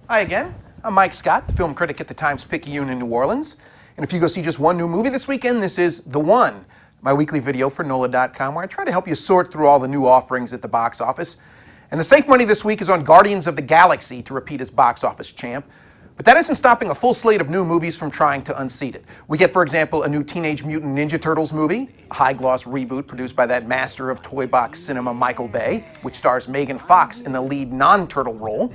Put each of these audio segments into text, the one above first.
Hi again. I'm Mike Scott, film critic at the Times-Picayune in New Orleans. And if you go see just one new movie this weekend, this is The One, my weekly video for NOLA.com, where I try to help you sort through all the new offerings at the box office. And the safe money this week is on Guardians of the Galaxy to repeat as box office champ. But that isn't stopping a full slate of new movies from trying to unseat it. We get, for example, a new Teenage Mutant Ninja Turtles movie, a high-gloss reboot produced by that master of toy box cinema, Michael Bay, which stars Megan Fox in the lead non-turtle role.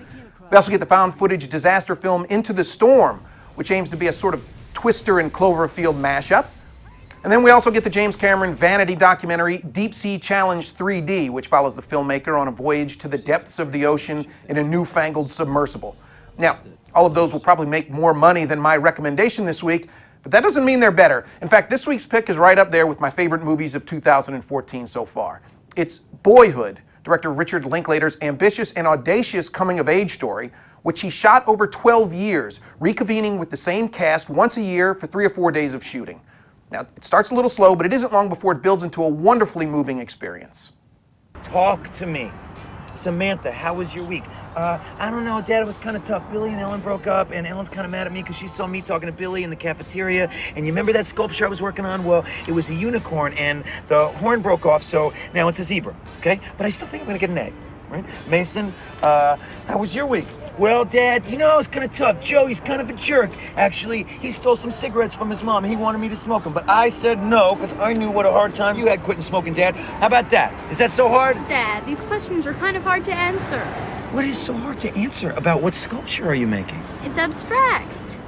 We also get the found-footage disaster film Into the Storm, which aims to be a sort of Twister and Cloverfield mashup. And then we also get the James Cameron vanity documentary Deep Sea Challenge 3D, which follows the filmmaker on a voyage to the depths of the ocean in a newfangled submersible. Now, all of those will probably make more money than my recommendation this week, but that doesn't mean they're better. In fact, this week's pick is right up there with my favorite movies of 2014 so far. It's Boyhood, director Richard Linklater's ambitious and audacious coming-of-age story, which he shot over 12 years, reconvening with the same cast once a year for 3 or 4 days of shooting. Now, it starts a little slow, but it isn't long before it builds into a wonderfully moving experience. Talk to me. Samantha, how was your week? I don't know, Dad, it was kind of tough. Billy and Ellen broke up, and Ellen's kind of mad at me because she saw me talking to Billy in the cafeteria. And you remember that sculpture I was working on? Well, it was a unicorn, and the horn broke off, so now it's a zebra, okay? But I still think I'm gonna get an A, right? Mason, how was your week? Well, Dad, you know, it's kind of tough. Joey's kind of a jerk. Actually, he stole some cigarettes from his mom. He wanted me to smoke them, but I said no because I knew what a hard time you had quitting smoking, Dad. How about that? Is that so hard? Dad, these questions are kind of hard to answer. What is so hard to answer? About what sculpture are you making? It's abstract.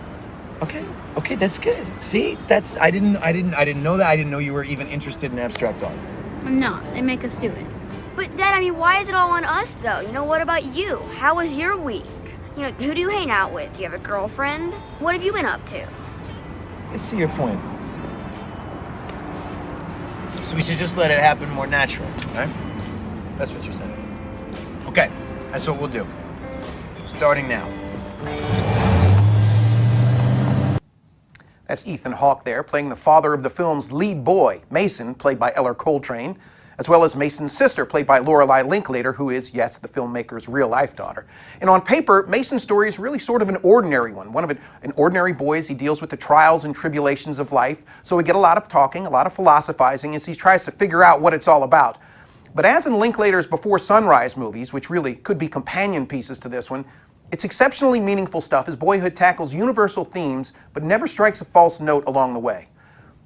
Okay, that's good. See, I didn't know that. I didn't know you were even interested in abstract art. I'm not. They make us do it. But Dad, I mean, why is it all on us though? You know, what about you? How was your week? You know, who do you hang out with? Do you have a girlfriend? What have you been up to? I see your point. So we should just let it happen more naturally, right? That's what you're saying. Okay, that's what we'll do. Starting now. That's Ethan Hawke there, playing the father of the film's lead boy, Mason, played by Eller Coltrane, as well as Mason's sister, played by Lorelei Linklater, who is, yes, the filmmaker's real-life daughter. And on paper, Mason's story is really sort of an ordinary one. An ordinary boy as he deals with the trials and tribulations of life. So we get a lot of talking, a lot of philosophizing as he tries to figure out what it's all about. But as in Linklater's Before Sunrise movies, which really could be companion pieces to this one, it's exceptionally meaningful stuff as Boyhood tackles universal themes, but never strikes a false note along the way.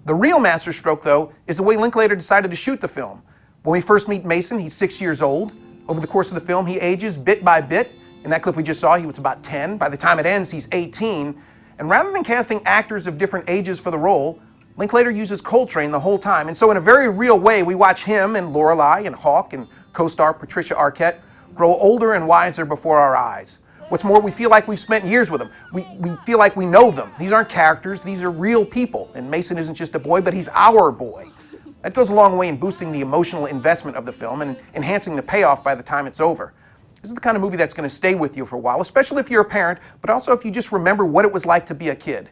The real masterstroke, though, is the way Linklater decided to shoot the film. When we first meet Mason, he's 6 years old. Over the course of the film, he ages bit by bit. In that clip we just saw, he was about 10. By the time it ends, he's 18. And rather than casting actors of different ages for the role, Linklater uses Coltrane the whole time. And so in a very real way, we watch him and Lorelei and Hawke and co-star Patricia Arquette grow older and wiser before our eyes. What's more, we feel like we've spent years with them. We feel like we know them. These aren't characters, these are real people. And Mason isn't just a boy, but he's our boy. That goes a long way in boosting the emotional investment of the film and enhancing the payoff by the time it's over. This is the kind of movie that's going to stay with you for a while, especially if you're a parent, but also if you just remember what it was like to be a kid.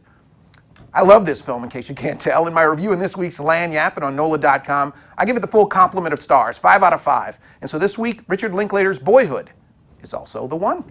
I love this film, in case you can't tell. In my review in this week's Land Yap and on NOLA.com, I give it the full complement of stars, 5 out of 5. And so this week, Richard Linklater's Boyhood is also the one.